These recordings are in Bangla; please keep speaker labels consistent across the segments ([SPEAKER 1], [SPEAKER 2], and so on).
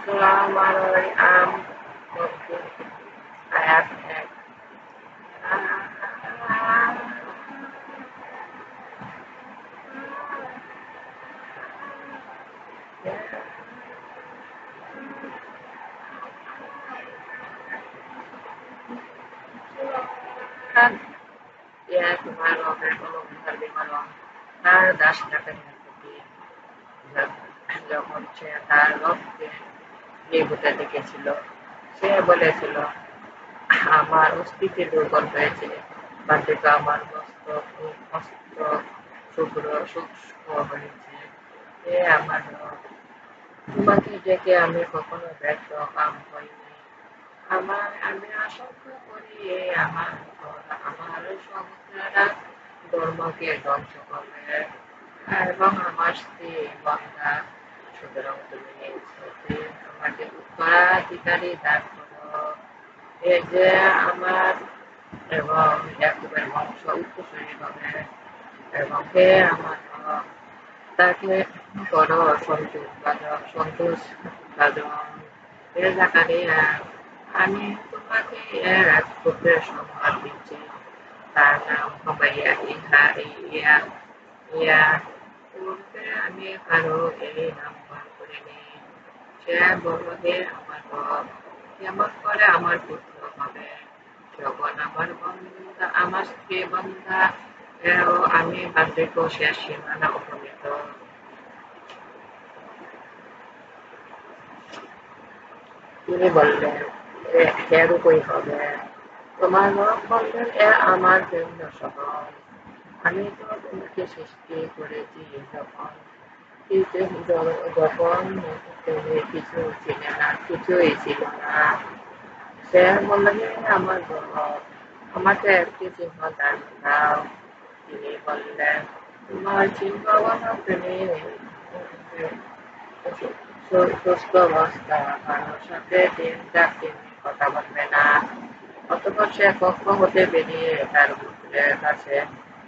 [SPEAKER 1] Surah Al-An'am ayat 1. Ya তোমারও কোনো ধর্মী হলো তার দাস ডাকাতের প্রতি যখন সে তার রবকে নিভৃতে দেখেছিল, সে বলেছিল, আমার অস্তিত্ব দুর্বল হয়েছে, বাহ্যিক আমার মস্ত শুভ্র শুষ্ক হয়েছে। হে আমার রব, তোমাকে ডেকে আমি কখনো ব্যর্থ কাম হইনি। আমি আশঙ্কা করি আমার সহোদরেরা ধর্মকে ধ্বংস করবে এবং আমার স্ত্রী বান্দা, সুতরাং তুমি আমাকে উত্তরাধিকারী দান করো, এই যে আমার এবং ইয়াকুবের বংশ উত্তরসূরি হবে, এবং হে আমার রব, তাকে করো সন্তোষ ভাজন। হে জাকারিয়া, আমি তোমাকে এক পুত্রের সংবাদ দিচ্ছি, তার নাম হবে ইয়া ইয়া। পূর্বে আমি কারো এই নামকরণ করিনি। সে বলল, হে আমার রব, কেমন করে আমার পুত্র হবে, যখন আমার স্ত্রী বান্দা ও আমি বার্ধক্য শেষ সীমানা উপনীত। তিনি বললেন, এরূপই হবে। তোমার রব বললেন, এ আমার জন্য সহজ। আমি তো তোমাকে সৃষ্টি করেছি যখন তুমি কিছু ছিলে না, কিছুই ছিল না। সে বললেন, আমার রব, আমাকে একটি চিহ্ন দান দাও। তিনি বললেন, তোমার চিহ্ন হলো তুমি সুস্থ অবস্থা, কারোর সাথে তিনি কথা বলবে না। অতঃপর সে কক্ষ হতে বেরিয়ে তার পুত্রের কাছে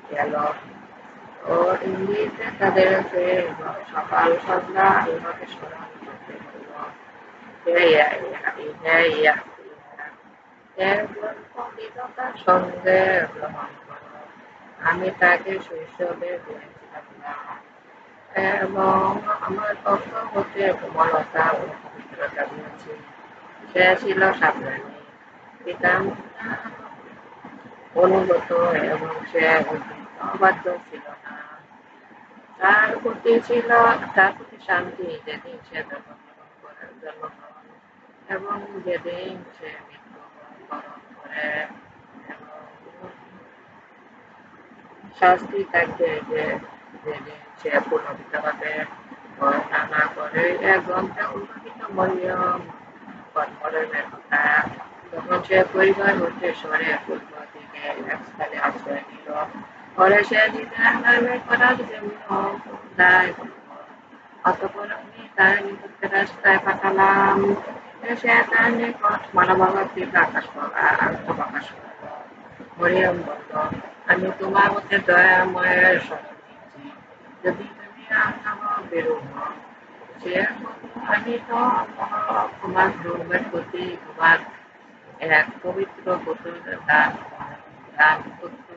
[SPEAKER 1] গেল ও ইঙ্গিতে তাদেরকে সকাল সন্ধ্যা আল্লাহকে স্মরণ করতে বলল। হে ইয়া, এর গ্রন্থবিদতার সঙ্গে গ্রহণ করো। আমি তাকে শৈশবে দিয়েছিলাম না, এবং আমার পক্ষ হতে কোমলতা ও পবিত্রতা দিয়েছি। সে ছিল সাবধানী, পিতা অনুগত, এবং সে অবাধ্য ছিল না। তার প্রতি শান্তি যেদিন সে জন্মগ্রহণ এবং যেদিন সে মৃত্যুবরণ করে, এবং শাস্তি থাকবে যেদিন সে পুনরুত্থিত হবে। বর্ণনা না করে এ গ্রন্থে উল্লেখিত মরিয়ম মরিয়মের কথা, যখন সে পরিবার হতে সরে পূর্ব দিকে এক স্থানে আশ্রয় নিল, পরে সে নিজের ধর্মের করার জন্য দায় করল। অতঃপর আমি তার নিকটকে রাস্তায় পাঠালাম, সে তার নিকট মানবাগতি প্রকাশ প্রকাশ করল। মরিয়ম বলল, আমি তোমার মধ্যে দয়াময়ের শরণ নিচ্ছি, যদি তুমি আল্লাহ বেরো হও। সে বলল, আমি তো তোমার ধর্মের প্রতি তোমার এক পবিত্র পুত্র দান পুত্র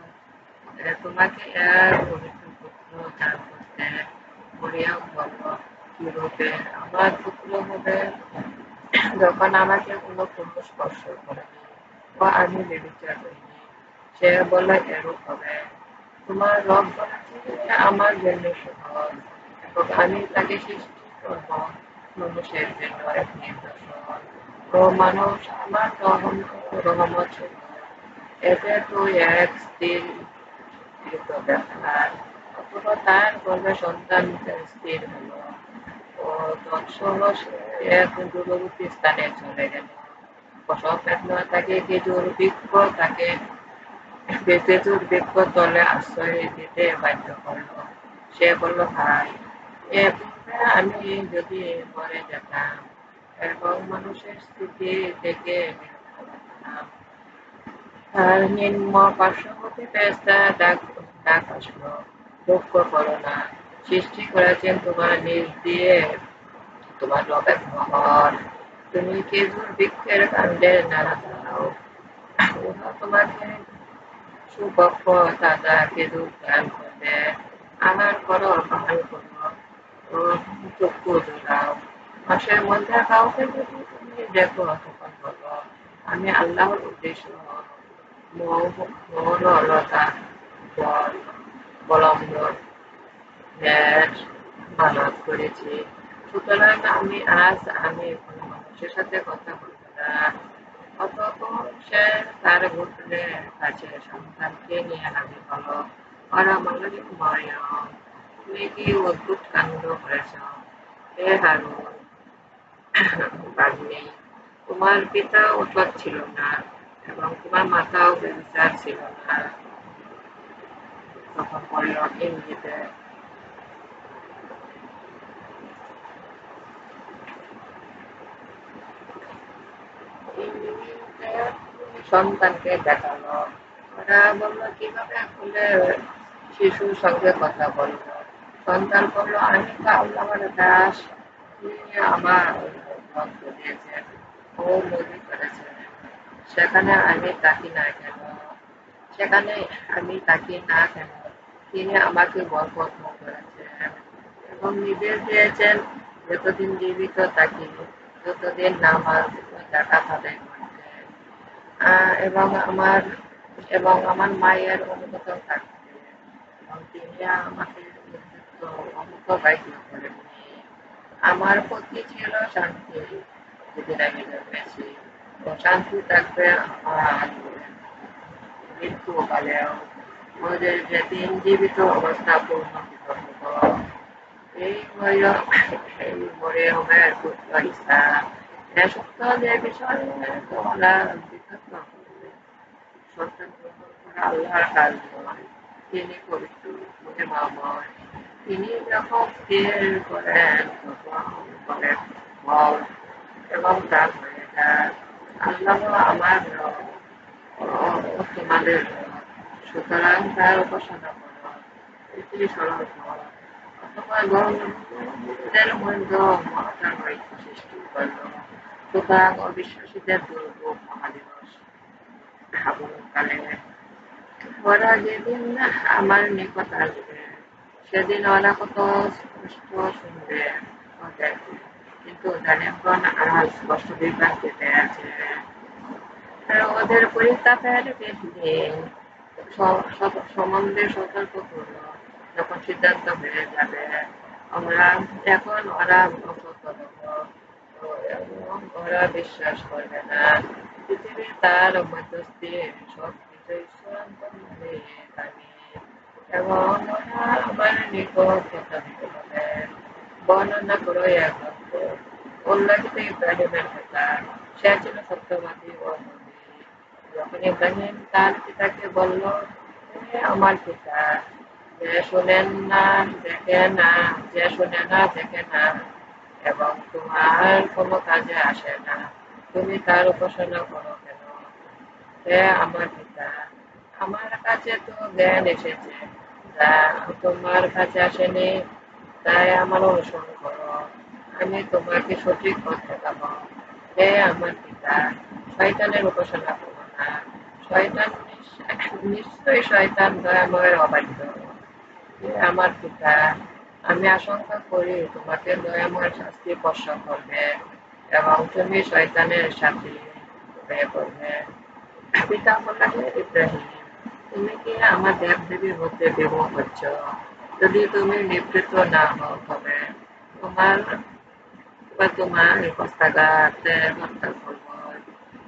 [SPEAKER 1] তোমাকে এক পবিত্র পুত্র দান করতে। মরিয়ম বলল, কিরূপে আমার পুত্র হবে, যখন আমাকে কোনো পুরুষ স্পর্শ করেনি বা আমি ব্যভিচার করিনি। সে বলল, এরূপ হবে, তোমার রব বলেছে আমার জন্য সহজ, এবং আমি তাকে সৃষ্টি করব মানুষের জন্য এক নিদর্শন, ও মানুষ আমার রহমত ছিল। এতে তুই এক স্থির ব্যাপার। অথবা তার গর্ভে সন্তান স্থির হলো ও তৎসহ সে এক দূরবর্তী স্থানে চলে গেল। প্রসব বেদনা তাকে খেজুর বৃক্ষ তলে আশ্রয় দিতে বাধ্য করল। সে বলল, ভাই, এ পূর্বে আমি যদি মরে যেতাম এবং মানুষের স্থিতি থেকে বিরক্ত লাগতাম। তার নিম্ন পার্শ্ববর্তী ফেরেশতার ডাক আসলো, দুঃখ করো না। সৃষ্টি করেছেন তোমার নিজ দিয়ে তোমার রবের মহর। তুমি খেজুর বৃক্ষের কাণ্ডে নাড়া দাও, উহা তোমাকে সুপক্ষ তাজা খেজুর দান করবে। আহার করো, পান করো ও চক্ষু জোড়াও। মাসের মধ্যে কাউকে যদি তুমি দেখো তখন বলো, আমি আল্লাহর উদ্দেশ্য মৌনলতা বলম্বর মানত করেছি। সুতরাং আমি কোনো মানুষের সাথে কথা বলবো না। অতঃপর সে তার গোত্রের কাছে সন্তানকে নিয়ে হাজির হলো। ওরা বলল যে, মরিয়ম, তুমি কি অদ্ভুত কাণ্ড করেছ? হে হারুন ভাগ্নে, তোমার পিতা অসৎ ছিল না এবং তোমার মাতাও ব্যভিচার ছিল না। তখন মরিয়ম ইঙ্গিতে সন্তানকে দেখালো। ওরা বলল, কিভাবে হলে শিশুর সঙ্গে কথা বলবো? সন্তান বলল, আমি তো আল্লাহর দাস, তিনি আমার গ্রন্থ দিয়েছেন ও নবী করেছেন, সেখানে আমি তাকি না কেন সেখানে আমি তাকি না কেন তিনি আমাকে বরকত করেছেন এবং নির্দেশ দিয়েছেন, যতদিন জীবিত থাকি ততদিন নামাজ ও যাকাত আদায় করতে এবং আমার মায়ের অনুগত থাকতে, এবং তিনি আমাকে অমুখায়িত করেননি। আমার প্রতি ছিল শান্তি যেদিন আমি জন্মেছি, ও শান্তি থাকবে আমার মৃত্যুকালেও, ওদের যেদিন জীবিত অবস্থা পূর্ণিত হতো। এই মরিয়মের পুত্র ঈসা এ সত্য যে বিষয়ে তোমরা বিতর্ক করবে। সন্তান গ্রহণ করা আল্লাহর কাজ নয়, তিনি পবিত্র মহিমাময়। তিনি যখন স্থির করেন তখন বলেন, বল, এবং তা হয়ে যায়। আল্লাহ আমার রব ও তোমাদের রব, সুতরাং তার উপাসনা করো, এটি সরল পথ। অথবা গণদের মধ্যে মহাতার ঐক্য সৃষ্টি করল। সুতরাং অবিশ্বাসীদের দুর্ভোগ মহাদিবস আগমনকালে ওরা যেদিন আমার নিকট আসবে, সেদিন ওরা কত স্পষ্ট শুনবে ও দেখবে, কিন্তু জালিমগণ আজ স্পষ্ট বিভ্রান্তিতে আছে। ওদের পরিতাপের দিন সম্বন্ধে সতর্ক করল, যখন সিদ্ধান্ত হয়ে যাবে। ওরা অসতর্ক এবং ওরা বিশ্বাস করবে না। পৃথিবী তার মধ্যস্থে সব কিছুই চূড়ান্ত মানে জানে, এবং ওরা আমার নিকট প্রস্তাবিত হবে। বর্ণনা করো এক গ্রন্থ উল্লেখিত ইব্রাহিমের কথা। সে ছিল সত্যবাদী ও নবী। যখন ইব্রাহিম তার পিতাকে বলল, হে আমার পিতা, যে শুনে না দেখে না এবং তোমার কোনো কাজে আসে না, তুমি তার উপাসনা করো কেন? হে আমার পিতা, আমার কাছে তো জ্ঞান এসেছে যা তোমার কাছে আসেনি, তাই আমার অনুসরণ করো, আমি তোমাকে সঠিক পথ দেখাবো। হে আমার পিতা, শয়তানের উপাসনা করো না। নিশ্চয়ই শয়তান দয়াময়ের অবাধ্য। হে আমার পিতা, আমি আশঙ্কা করি তোমাকে দয়াময়ের শাস্তি স্পর্শ করবে এবং তুমি শয়তানের সাথী হয়ে পড়বে। পিতা বললেন, হে ইব্রাহিম, তুমি কি আমার দেব-দেবীর মধ্যে বিমোহ করছ? যদি তুমি নিবৃত্ত না হও তবে তোমার তোমার হস্তাঘাতে হত্যা করব।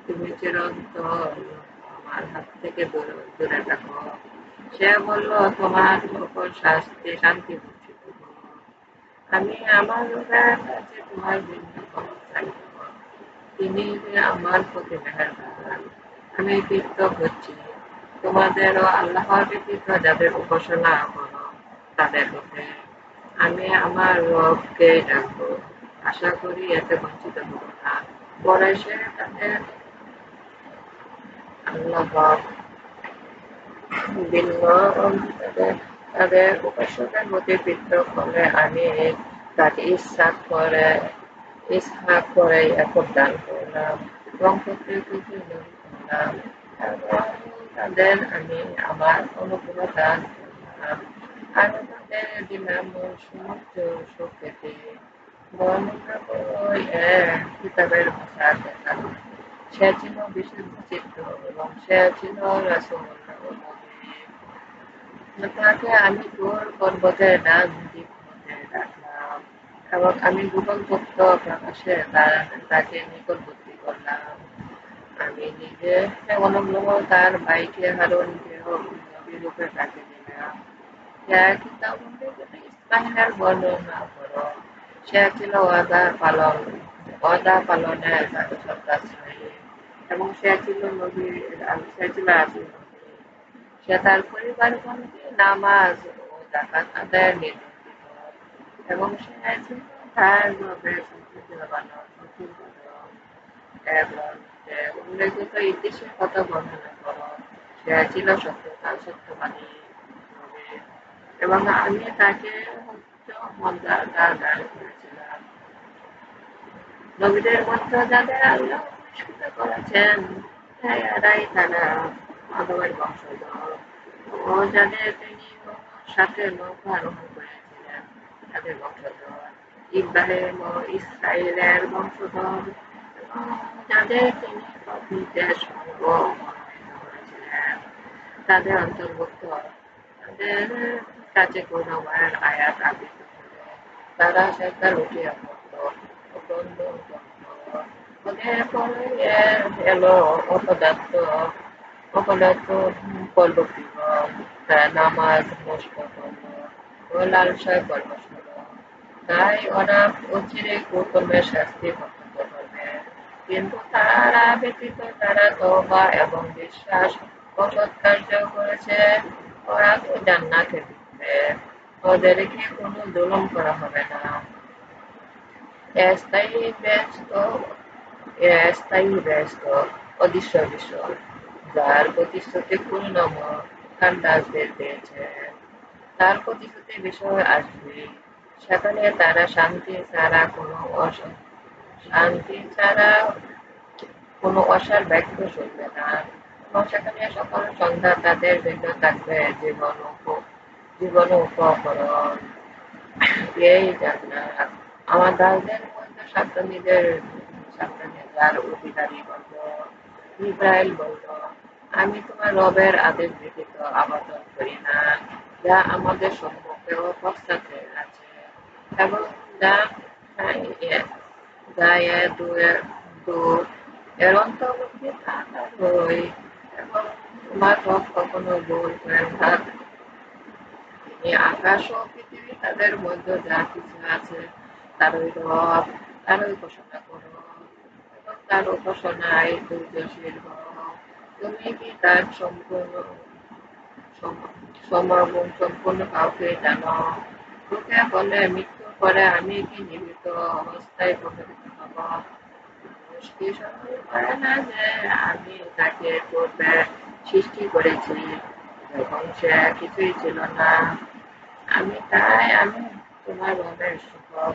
[SPEAKER 1] তুমি চিরন্তর আমার হাত থেকে দূরে থাকো। সে বলল, তোমার উপর শান্তি বর্ষিত হোক। আমি আমার রবের কাছে তোমার বিজ্ঞাপন চাইব, তিনি যে আমার প্রতি মেহেরবান। আমি বিরত হচ্ছি তোমাদেরও আল্লাহর ব্যতীত যাদের উপাসনা করো তাদের হতে। আমি আমার রবকে ডাকবো, আশা করি এতে বঞ্চিত হব না। পরে সে তাদের আল্লাহ ভিন্ন তাদের তাদের উপাস্যদের প্রতি বিদ্রোহ করলে আমি তাকে ইসহাক করে ইয়াকুব দান করলাম এবং প্রত্যেককে নবী করলাম এবং তাদের আমি আমার অনুগ্রহ দান করলাম আর তাদের দিলাম সমস্ত শক্তিতে বর্ণনা করে কিতাবের ভাষা দেখানো সে ছিল বিশুদ্ধ চিত্ত এবং সে ছিল রাসূল ও নবী তাকে আমি তোর পর্বতের নাম দ্বীপ হতে রাখলাম এবং আমি গোপন তথ্য প্রকাশে তাকে নিকটবর্তী করলাম আমি নিজে অনুগ্রহ তার ভাইকে হারুনকেও নবীরূপে তাকে দিলাম সে কিতাব অনুযায়ী ইসমাইলের বর্ণনা করো সে ছিল ওয়াদা পালনে সত্যাশ্রয়ী এবং সে ছিল রাসূল সে তার পরিবারগণকে নামাজ ও যাকাত আদায়ের নির্দেশ দিত এবং সে ছিল তার রবের সন্তুষ্টি বানানোর এবং যে উল্লেখিত ইতিহাসের কথা বর্ণনা করো সে ছিল সত্যবাদী নবী এবং আমি তাকে উচ্চ মর্যাদা দান করেছিলাম নবীদের মধ্যে যাদের আল্লাহ পুরস্কৃত করেছেন এরাই তারা আদমের বংশধর ও যাদের তিনি সাথে নৌকা আরোহণ করেছিলেন তাদের বংশধর ইব্রাহিম ও ইসরায়েলের বংশধর এবং যাদের তিনি নির্দেশ সঙ্গ মনোনীত করেছিলেন তাদের অন্তর্ভুক্ত তাদের কাছে করুণাময়ের আয়াত আবৃত্তি করে তারা সেটা লুটিয়ে পড়ত ও ক্রন্দন করত ওদের পরে এলো অপদার্থ কল্পবিগণ তারা নামাজ নষ্ট করল ও লালসায় পরবশ হলো তাই ওরা অচিরেই কুকর্মের শাস্তি ভোগ করবে কিন্তু তারা ব্যতীত যারা তওবা এবং বিশ্বাস ও সৎকার্য করেছে ওরা তো জান্নাতে ঢুকবে ওদেরকে কোনো জুলুম করা হবে না স্থায়ী ব্যস্ত অদৃশ্য বিষয় যার প্রতিশ্রুতি পূর্ণময় খান্দাসদের পেয়েছেন তার প্রতিশ্রুতি বিষয় আসবে সেখানে তারা শান্তি ছাড়া কোনো অসার ব্যাখ্য শুনবে না এবং সেখানে সকল সন্ধ্যা তাদের জন্য থাকবে জীবন উপকরণ এই জান্নাত আমার দাসদের মধ্যে সাবধানীদের অধিকারী বলল ইসরায়েল বলল আমি তোমার রবের আদেশ ব্যতীত আবেদন করি না যা আমাদের সম্মুখে ও পশ্চাতে আছে এবং যা যা দূর এর অন্তর্বর্তী থাকারই এবং তোমার রব কখনো ভুল করেন না তিনি আকাশ ও পৃথিবী তাদের মধ্যে যা কিছু আছে তারই রব তারই ঘোষণা করো এবং তার উপাসনায় ধৈর্যশীল হও তুমি কি তার সমাগম সম্পূর্ণ কাউকে জানো লোকে বলে মৃত্যুর পরে আমি কি জীবিত অবস্থায় প্রকটিত হব মানুষ কি স্মরণ করে না যে আমি তাকে পূর্বে সৃষ্টি করেছি যখন সে কিছুই ছিল না আমি তোমার রবের শপথ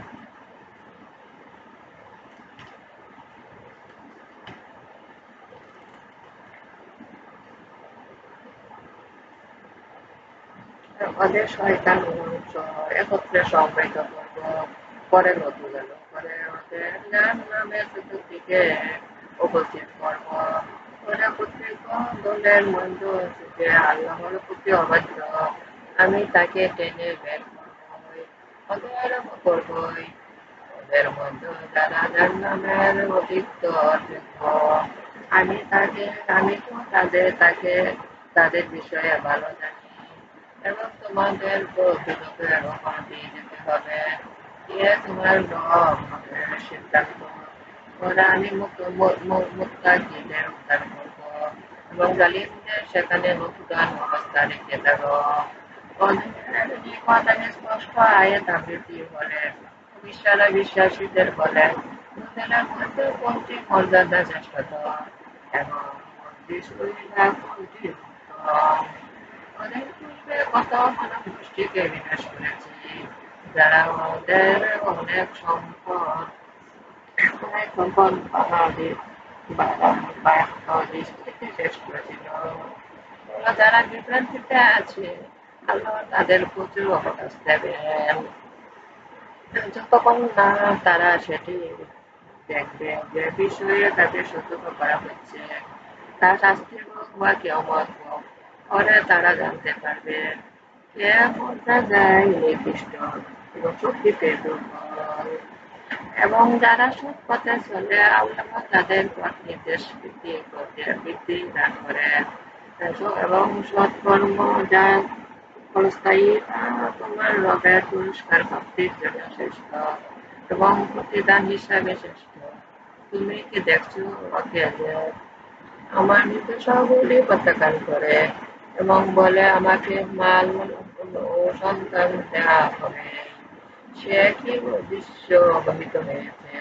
[SPEAKER 1] ওদের শয়তান অংশ একত্রে সমবেত করব পরে নদী গেল পরে ওদের জাহান্নামের চতুর্দিকে উপস্থিত করব ওরা প্রত্যেক দলের মধ্য থেকে আল্লাহর প্রতি অবাধ্য আমি তাকে টেনে বের করবই করবই ওদের মধ্যে যারা জাহান্নামের অধিকতর যোগ্য আমি তো তাদের বিষয়ে ভালো জানি এবং তোমাদের বিরোধের ওপর দিয়ে যেতে হবে তোমার রব হবে সিদ্ধান্ত ওরা আমি মুত্তাকিদের উদ্ধার করব এবং জালিমদের সেখানে নতুন অবস্থা রেখে দেব ওদের নিকট আমি স্পষ্ট আয়াত আবৃত্তি বলেন বিশ্বাসীদের বলেন নূতনের মধ্যে কোনটি মর্যাদা শ্রেষ্ঠতর এবং বিষয়টা কোনটি উত্তম ওদের পূর্বে কত মানব গোষ্ঠীকে বিনাশ করেছি, যারা ওদের অনেক সম্পদ বাংলাদেশ থেকে শেষ করেছিল। ওরা যারা বিভ্রান্তিতে আছে, আল্লাহ তাদের প্রচুর অবকাশ দেবেন, যতক্ষণ না তারা সেটি দেখবে যে বিষয়ে তাদের সতর্ক করা হচ্ছে, তা শাস্তি হোক বা কিয়ামত হোক, পরে তারা জানতে পারবে কে কোনটা যায় নির্দিষ্ট এবং শক্তিতে দুর্বল। এবং যারা সৎ পথে চলে, আল্লাহ তাদের পথ নির্দেশ বৃদ্ধি দান করেন। এবং সৎকর্ম যা ক্ষণস্থায়ী, তা তোমার রবের পুরস্কার প্রাপ্তির জন্য শ্রেষ্ঠ এবং প্রতিদান হিসাবে শ্রেষ্ঠ। তুমি কি দেখছো ওকে যে আমার নির্দেশাবলী প্রত্যাখ্যান করে এবং বলে আমাকে মাল ও সন্তান দেওয়া হবে, সে কি উদ্দেশ্য অবহিত হয়েছে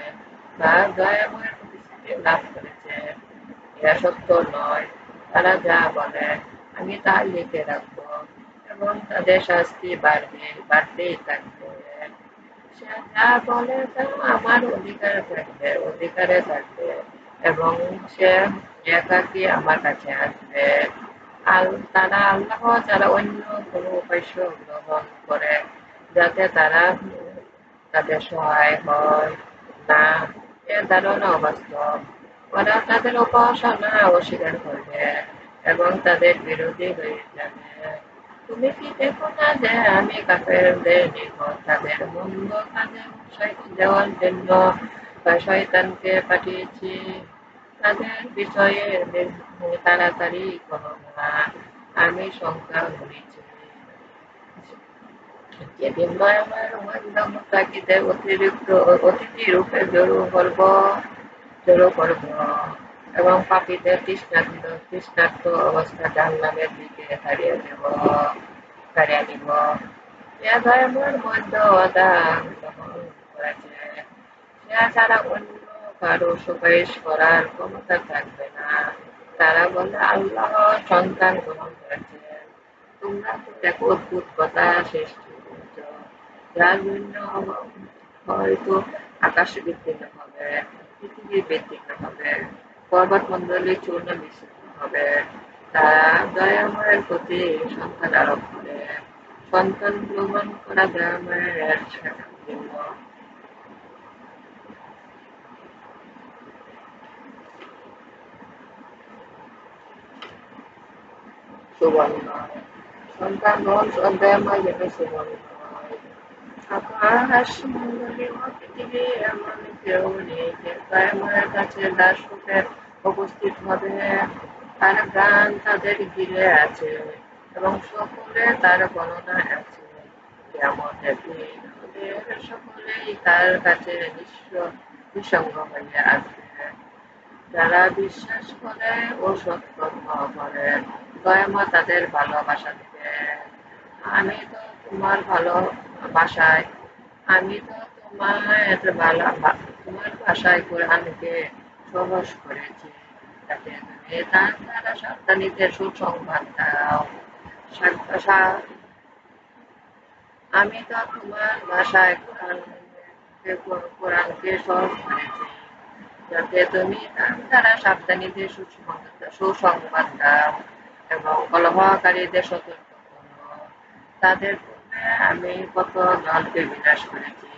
[SPEAKER 1] বা দয়াময়ের প্রতিশ্রুতি লাভ করেছে? এরা সত্য নয়। তারা যা বলে আমি তা লিখে রাখবো এবং তাদের শাস্তি বাড়তেই থাকবে। সে যা বলে তা আমার অধিকারে থাকবে এবং সে একাকী আমার কাছে আসবে। তারা আল্লাহ ছাড়া অন্য কোনো উপাস্য গ্রহণ করে যাতে তারা তাদের সহায় হয় না, এ ধারণা অবাস্তব। ওরা তাদের উপাসনা অস্বীকার করবে এবং তাদের বিরোধী হয়ে যাবে। তুমি কি দেখো না যে আমি কাফেরদের নিকট তাদের মন্দ কাজে উৎসাহ দেওয়ার জন্য শয়তানকে পাঠিয়েছি? তাদের বিষয়ে তাড়াতাড়ি করো না, আমি সংখ্যা গুনেছি। যেদিন আমার মুত্তাকিদের অতিথি রূপে জড়ো করব এবং পাপীদের তৃষ্ণার্ত অবস্থা জাহান্নামের দিকে হারিয়ে নিব। সে ধর্মের মধ্যে অদান গ্রহণ করেছে, সে ছাড়া অন্য কারো সুপারিশ করার ক্ষমতা থাকবে না। তারা বলে আল্লাহ সন্তান গ্রহণ করেছেন। তোমরা তো এক অদ্ভুত কথা সৃষ্টি করেছ, যার জন্য হয়তো আকাশ বিচ্ছিন্ন হবে, পৃথিবী বিচ্ছিন্ন হবে, পর্বতমণ্ডলী চূর্ণ বিচ্ছিন্ন হবে। তারা দয়াময়ের প্রতি সন্তান আরোপ করে। সন্তান গ্রহণ করা দয়াময়ের জন্য সুবর্ণ। সন্তান গ্রহণ দয়াময়ের জন্য সুবর্ণ। আকাশমণ্ডলী ও পৃথিবী এমন কেউ নেই যে দয়াময়ের কাছে দাসরূপে উপস্থিত হবে। তার গান তাদের ঘিরে আছে এবং সকলে তার গণনায় আছে। কিয়ামতের দিন ওদের সকলেই তার কাছে নিঃসঙ্গ হয়ে আসবে। যারা বিশ্বাস করে ও সৎকর্ম করে, দয়াময় তাদের ভালোবাসা দিবে। আমি তো তোমার ভালোবাসায় আমি তো তোমার ভাষায় কোরআনকে সহজ করেছি, যাতে তুমি তার দ্বারা সাবধানীদের সুসংবাদ দাও। আমি তো তোমার ভাষায় কোরআনকে সহজ করেছি, যাতে তুমি তার দ্বারা সাবধানীদের সুসংবাদ দাও এবং কলহকারীদের সতর্ক করো। তাদের পূর্বে আমি কত দলকে বিনাশ করেছি।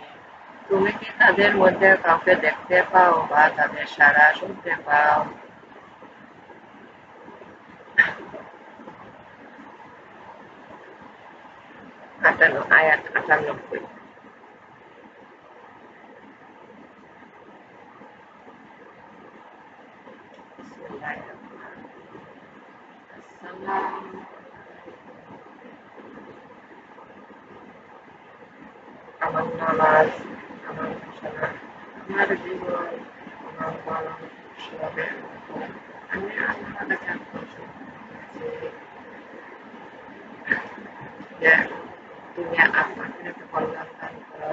[SPEAKER 1] তুমি কি তাদের মধ্যে কাউকে দেখতে পাও বা তাদের সাড়া শুনতে পাও? আয়াত 98। আমার নামাজ, আমার ঘোষণা, আমার জীবন, আমার পালন উৎসবের মতো আমি আল্লাহর কাছে আত্মসমর্পণ করেছি যে তুমি আমাকে একটা কল্যাণ দান করো,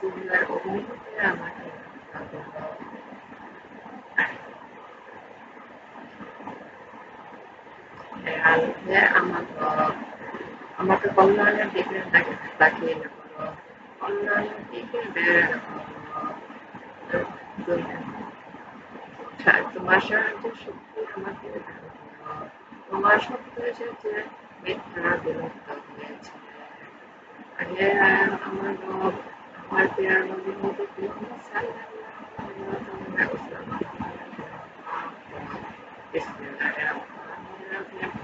[SPEAKER 1] দুনিয়ার অগ্নিতে আমাকে রক্ষা করো। হে আমার রব, আমাকে কল্যাণের দিকে তাকিয়ে করো, কল্যাণের দিকে বের তোমার সাহায্যের শক্তি আমাকে দান করো, তোমার শক্তি এসেছে মিথ্যা বিলুপ্ত হয়েছে। আগে আমার রব, আমার প্রিয় নবী হযরত মুহাম্মদ সাল্লাল্লাহু আলাইহি ওয়াসাল্লাম। বিসমিল্লাহির রহমানির রহিম।